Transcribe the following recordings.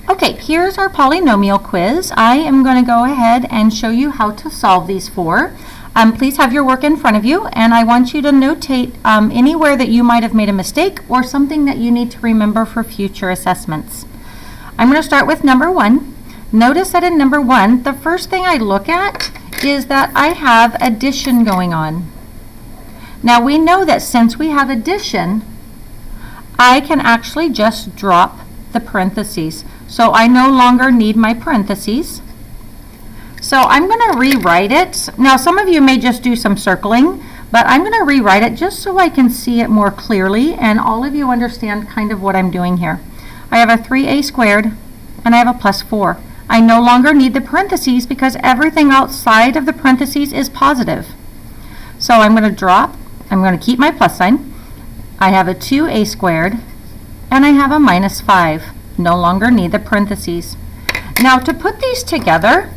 Okay, here's our polynomial quiz. I am going to go ahead and show you how to solve these four. Please have your work in front of you, and I want you to notate anywhere that you might have made a mistake or something that you need to remember for future assessments. I'm going to start with number 1. Notice that in number 1, the first thing I look at is that I have addition going on. Now we know that since we have addition, I can actually just drop the parentheses. So I no longer need my parentheses. So I'm going to rewrite it. Now some of you may just do some circling, but I'm going to rewrite it just so I can see it more clearly and all of you understand kind of what I'm doing here. I have a 3a squared and I have a plus 4. I no longer need the parentheses because everything outside of the parentheses is positive. So I'm going to drop, I'm going to keep my plus sign. I have a 2a squared and I have a minus 5. No longer need the parentheses. Now to put these together,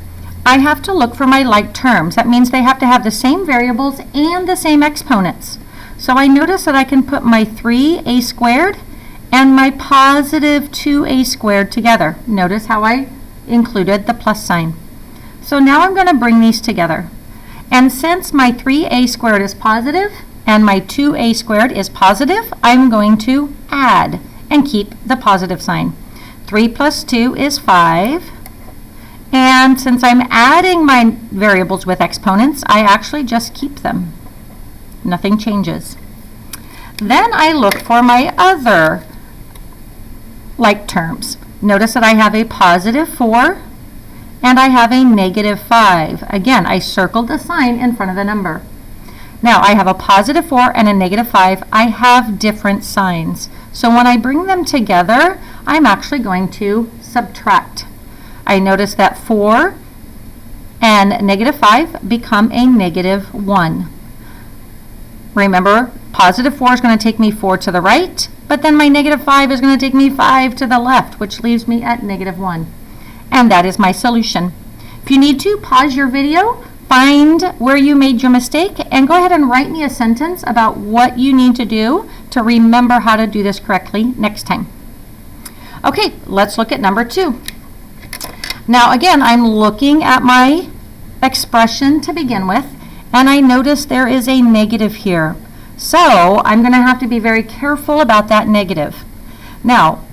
I have to look for my like terms. That means they have to have the same variables and the same exponents. So I notice that I can put my 3a squared and my positive 2a squared together. Notice how I included the plus sign. So now I'm going to bring these together. And since my 3a squared is positive and my 2a squared is positive, I'm going to add and keep the positive sign. 3 plus 2 is 5. And since I'm adding my variables with exponents, I actually just keep them. Nothing changes. Then I look for my other like terms. Notice that I have a positive 4 and I have a negative 5. Again, I circled the sign in front of the number. Now I have a positive 4 and a negative 5. I have different signs. So when I bring them together, I'm actually going to subtract. I notice that 4 and negative 5 become a negative 1. Remember, positive 4 is going to take me 4 to the right, but then my negative 5 is going to take me 5 to the left, which leaves me at negative 1. And that is my solution. If you need to, pause your video, find where you made your mistake, and go ahead and write me a sentence about what you need to do to remember how to do this correctly next time. Okay, let's look at number 2. Now again, I'm looking at my expression to begin with, and I notice there is a negative here. So I'm going to have to be very careful about that negative. Now,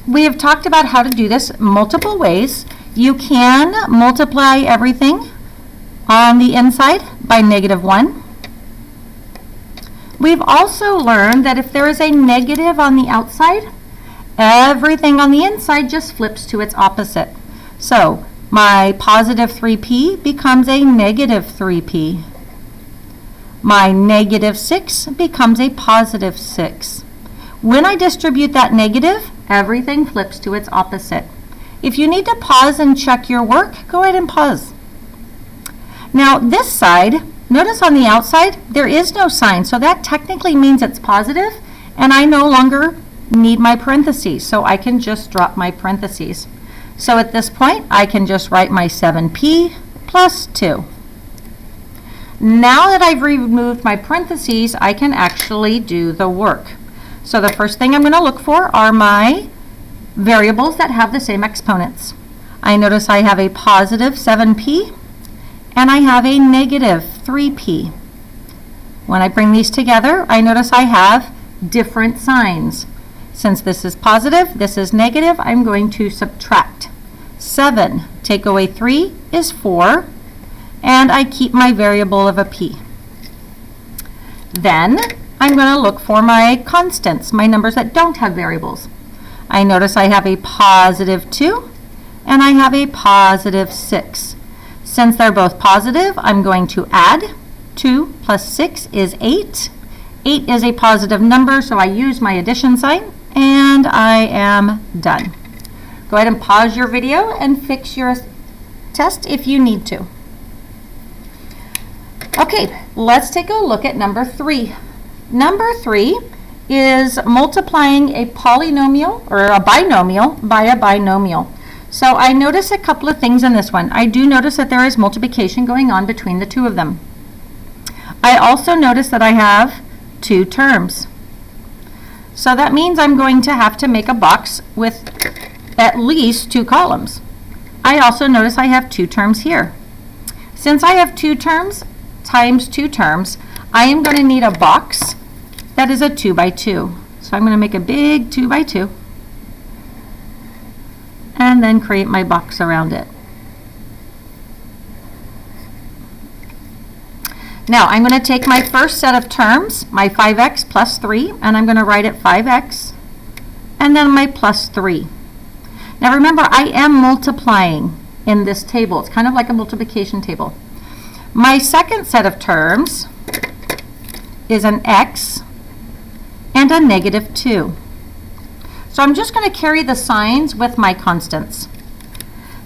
we have talked about how to do this multiple ways. You can multiply everything on the inside by negative 1. We've also learned that if there is a negative on the outside, everything on the inside just flips to its opposite. So my positive 3p becomes a negative 3p. My negative 6 becomes a positive 6. When I distribute that negative, everything flips to its opposite. If you need to pause and check your work, go ahead and pause. Now this side, notice on the outside, there is no sign, so that technically means it's positive, and I no longer need my parentheses, so I can just drop my parentheses. So at this point, I can just write my 7p plus 2. Now that I've removed my parentheses, I can actually do the work. So the first thing I'm going to look for are my variables that have the same exponents. I notice I have a positive 7p and I have a negative 3p. When I bring these together, I notice I have different signs. Since this is positive, this is negative, I'm going to subtract. 7 take away 3 is 4, and I keep my variable of a p. Then I'm going to look for my constants, my numbers that don't have variables. I notice I have a positive 2 and I have a positive 6. Since they're both positive, I'm going to add. 2 plus 6 is 8. 8 is a positive number, so I use my addition sign, and I am done. Go ahead and pause your video and fix your test if you need to. Okay, let's take a look at number 3. Number 3 is multiplying a polynomial or a binomial by a binomial. So I notice a couple of things in this one. I do notice that there is multiplication going on between the two of them. I also notice that I have 2 terms. So that means I'm going to have to make a box with at least 2 columns. I also notice I have 2 terms here. Since I have 2 terms times 2 terms, I am going to need a box that is a 2 by 2. So I'm going to make a big 2 by 2 and then create my box around it. Now I'm going to take my first set of terms, my 5x plus 3, and I'm going to write it 5x and then my plus 3. Now remember, I am multiplying in this table. It's kind of like a multiplication table. My second set of terms is an x and a negative 2. So I'm just going to carry the signs with my constants.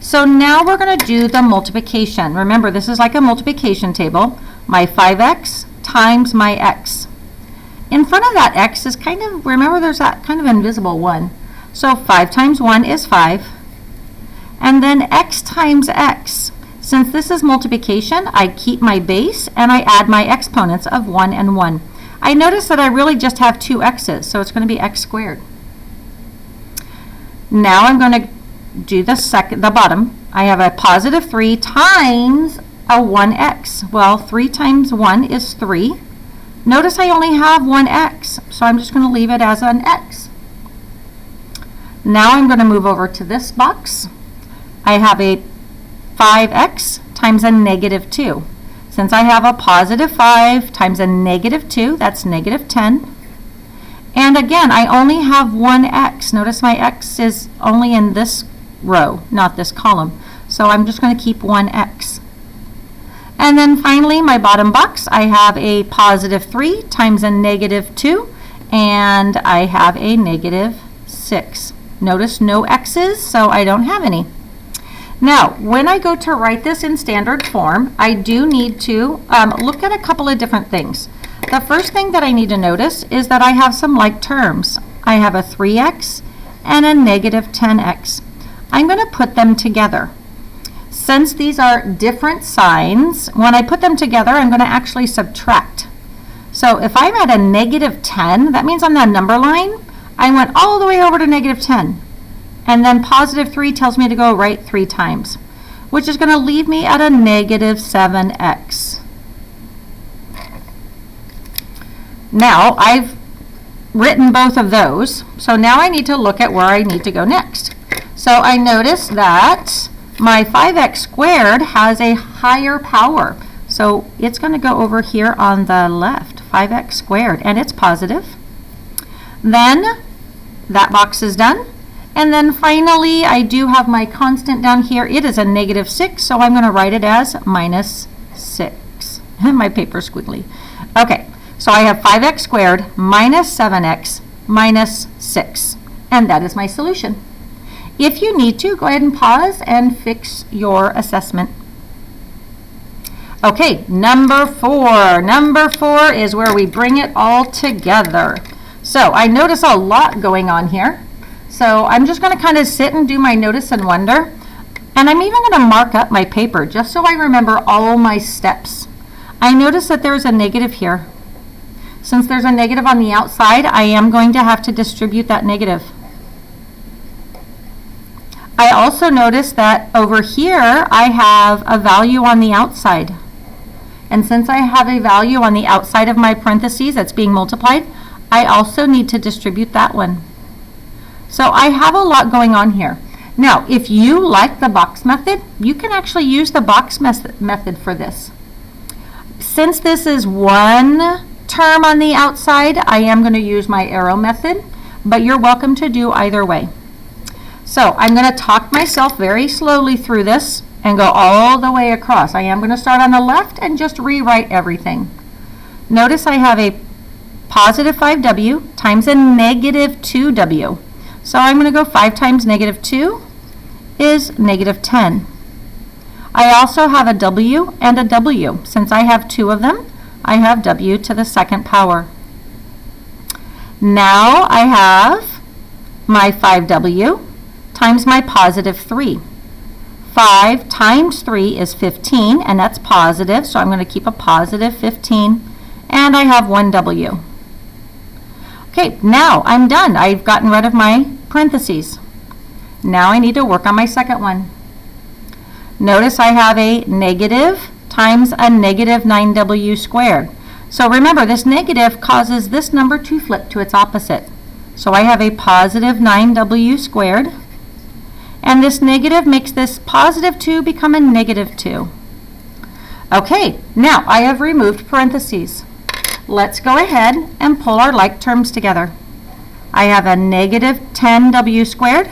So now we're going to do the multiplication. Remember, this is like a multiplication table. My 5x times my x. In front of that x is kind of, remember there's that kind of invisible 1. So 5 times 1 is 5. And then x times x. Since this is multiplication, I keep my base and I add my exponents of 1 and 1. I notice that I really just have 2 x's, so it's going to be x squared. Now I'm going to do the bottom. I have a positive 3 times a 1x. Well, 3 times 1 is 3. Notice I only have 1x, so I'm just going to leave it as an x. Now I'm going to move over to this box. I have a 5x times a negative 2. Since I have a positive 5 times a negative 2, that's negative 10. And again, I only have 1x. Notice my x is only in this row, not this column. So I'm just going to keep 1x. And then finally, my bottom box, I have a positive 3 times a negative 2, and I have a negative 6. Notice no x's, so I don't have any. Now, when I go to write this in standard form, I do need to look at a couple of different things. The first thing that I need to notice is that I have some like terms. I have a 3x and a negative 10x. I'm going to put them together. Since these are different signs, when I put them together, I'm going to actually subtract. So if I'm at a negative 10, that means on that number line, I went all the way over to negative 10. And then positive 3 tells me to go right 3 times, which is going to leave me at a negative 7x. Now, I've written both of those, so now I need to look at where I need to go next. So I notice that my 5x squared has a higher power. So it's going to go over here on the left, 5x squared, and it's positive. Then that box is done. And then finally, I do have my constant down here. It is a negative 6, so I'm going to write it as minus 6. My paper's squiggly. Okay, so I have 5x squared minus 7x minus 6. And that is my solution. If you need to, go ahead and pause and fix your assessment. Okay, number 4. Number 4 is where we bring it all together. So I notice a lot going on here. So I'm just going to kind of sit and do my notice and wonder. And I'm even going to mark up my paper just so I remember all my steps. I notice that there's a negative here. Since there's a negative on the outside, I am going to have to distribute that negative. I also notice that over here I have a value on the outside. And since I have a value on the outside of my parentheses that's being multiplied, I also need to distribute that one. So I have a lot going on here. Now, if you like the box method, you can actually use the box method for this. Since this is one term on the outside, I am going to use my arrow method, but you're welcome to do either way. So I'm going to talk myself very slowly through this and go all the way across. I am going to start on the left and just rewrite everything. Notice I have a positive 5w times a negative 2w. So I'm going to go 5 times negative 2 is negative 10. I also have a w and a w. Since I have 2 of them, I have w to the second power. Now I have my 5w times my positive 3. 5 times 3 is 15, and that's positive, so I'm going to keep a positive 15, and I have 1w. Okay, now I'm done. I've gotten rid of my parentheses. Now I need to work on my second one. Notice I have a negative times a negative 9w squared. So remember, this negative causes this number to flip to its opposite. So I have a positive 9w squared. And this negative makes this positive 2 become a negative 2. Okay, now I have removed parentheses. Let's go ahead and pull our like terms together. I have a negative 10w squared,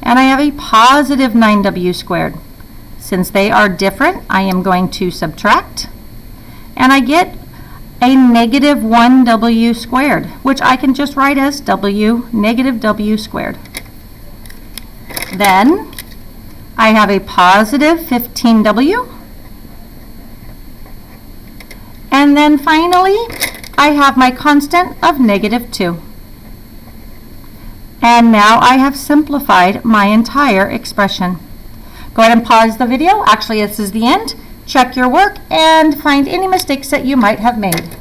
and I have a positive 9w squared. Since they are different, I am going to subtract, and I get a negative 1w squared, which I can just write as negative w squared. Then I have a positive 15w. And then finally, I have my constant of negative 2. And now I have simplified my entire expression. Go ahead and pause the video. Actually, this is the end. Check your work and find any mistakes that you might have made.